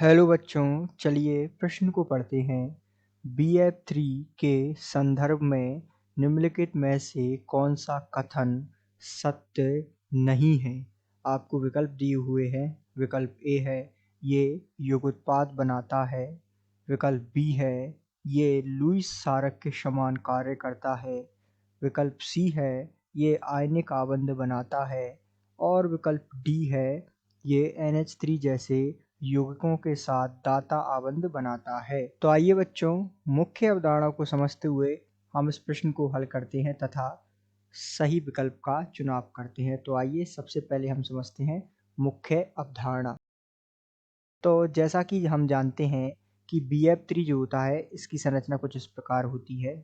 Hello बच्चों, चलिए प्रश्न को पढ़ते हैं। BF3 के संदर्भ में निम्नलिखित में से कौन सा कथन सत्य नहीं है? आपको विकल्प दिए हुए हैं। विकल्प ए है ये युगोत्पाद बनाता है। विकल्प बी है ये लुईस सारक के समान कार्य करता है। विकल्प सी है ये आयनिक आबंध बनाता है। और विकल्प डी है ये NH3 जैसे यौगिकों के साथ दाता आबंध बनाता है। तो आइए बच्चों, मुख्य अवधारणा को समझते हुए हम इस प्रश्न को हल करते हैं तथा सही विकल्प का चुनाव करते हैं। तो आइए सबसे पहले हम समझते हैं मुख्य अवधारणा। तो जैसा कि हम जानते हैं कि BF3 जो होता है इसकी संरचना कुछ इस प्रकार होती है।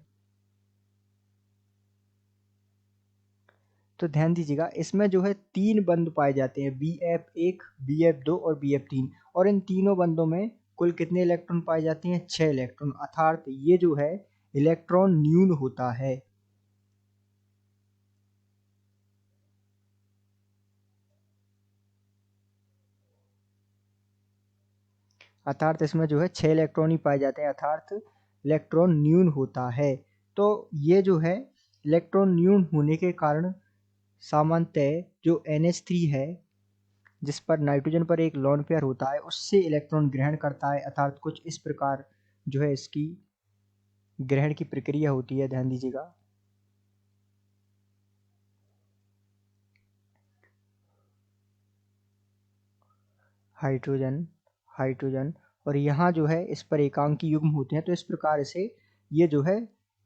तो ध्यान दीजिएगा, इसमें जो है 3 बंध पाए जाते हैं, BF1, BF2 और BF3। और इन तीनों बंधों में कुल कितने इलेक्ट्रॉन पाए जाते हैं? 6 इलेक्ट्रॉन। अर्थात ये जो है इलेक्ट्रॉन न्यून होता है। अर्थात इसमें जो है 6 इलेक्ट्रॉन ही पाए जाते हैं, अर्थात इलेक्ट्रॉन न्यून होता है। तो ये जो है इलेक्ट्रॉन न्यून होने के कारण सामान्यतः जो NH3 है जिस पर नाइट्रोजन पर एक लोन पेयर होता है उससे इलेक्ट्रॉन ग्रहण करता है। अर्थात कुछ इस प्रकार जो है इसकी ग्रहण की प्रक्रिया होती है। ध्यान दीजिएगा। हाइड्रोजन, हाइड्रोजन, और यहाँ जो है इस पर एकांकी युग्म होते हैं। तो इस प्रकार से ये जो है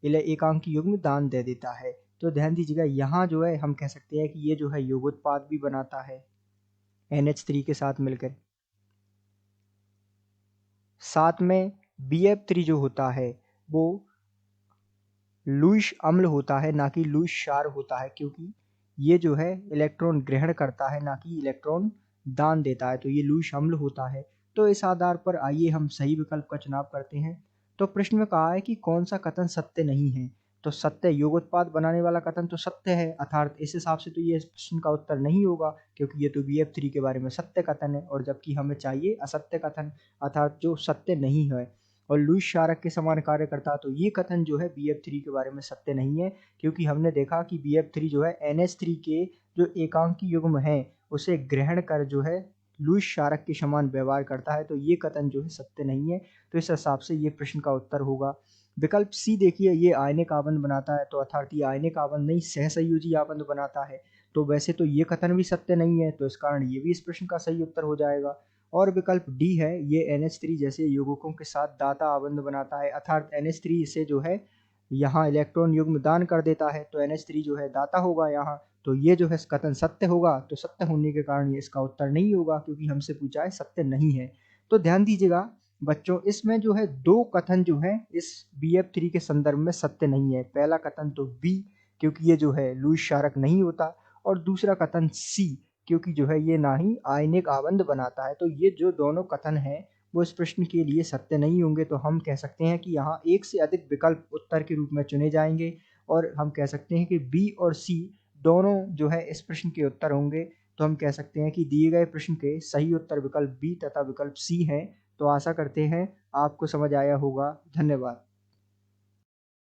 एकांकी युग्म दान दे देता है। तो ध्यान दीजिएगा, यहाँ जो है हम कह सकते हैं कि ये जो है योगोत्पाद भी बनाता है NH3 के साथ मिलकर। साथ में BF3 जो होता है वो लुईस अम्ल होता है, ना कि लुईस क्षार होता है, क्योंकि ये जो है इलेक्ट्रॉन ग्रहण करता है ना कि इलेक्ट्रॉन दान देता है। तो ये लुईस अम्ल होता है। तो इस आधार पर आइए हम सही विकल्प का चुनाव करते हैं। तो प्रश्न में कहा है कि कौन सा कथन सत्य नहीं है। तो सत्य, योगोत्पाद बनाने वाला कथन तो सत्य है, अर्थात इस हिसाब से तो ये प्रश्न का उत्तर नहीं होगा, क्योंकि ये तो BF3 के बारे में सत्य कथन है, और जबकि हमें चाहिए असत्य कथन, अर्थात जो सत्य नहीं है और लुईस क्षारक के समान कार्य करता है। तो ये कथन जो है BF3 के बारे में सत्य नहीं है, क्योंकि हमने देखा कि BF3 जो है NH3 के जो एकांकी युग्म है उसे ग्रहण कर जो है लुईस क्षारक के समान व्यवहार करता है। तो ये कथन जो है सत्य नहीं है। तो इस हिसाब से ये प्रश्न का उत्तर होगा विकल्प सी। देखिए, ये आयनिक आबंध बनाता है, तो अर्थात ये आयनिक आबंध नहीं सहसंयोजी आबंध बनाता है। तो वैसे तो ये कथन भी सत्य नहीं है, तो इस कारण ये भी इस प्रश्न का सही उत्तर हो जाएगा। और विकल्प डी है ये NH3 जैसे यौगिकों के साथ दाता आबंध बनाता है, अर्थात NH3 इसे जो है यहाँ इलेक्ट्रॉन युग्म दान कर देता है। तो NH3 जो है दाता होगा यहाँ। तो ये जो है कथन सत्य होगा। तो सत्य होने के कारण ये इसका उत्तर नहीं होगा, क्योंकि हमसे पूछा है सत्य नहीं है। तो ध्यान दीजिएगा बच्चों, इसमें जो है 2 कथन जो है इस BF3 के संदर्भ में सत्य नहीं है। पहला कथन तो बी, क्योंकि ये जो है लुईस क्षारक नहीं होता, और दूसरा कथन सी, क्योंकि जो है ये ना ही आयनिक आबंध बनाता है। तो ये जो दोनों कथन हैं वो इस प्रश्न के लिए सत्य नहीं होंगे। तो हम कह सकते हैं कि यहाँ एक से अधिक विकल्प उत्तर के रूप में चुने जाएंगे, और हम कह सकते हैं कि बी और सी दोनों जो है इस प्रश्न के उत्तर होंगे। तो हम कह सकते हैं कि दिए गए प्रश्न के सही उत्तर विकल्प बी तथा विकल्प सी हैं। तो आशा करते हैं आपको समझ आया होगा। धन्यवाद।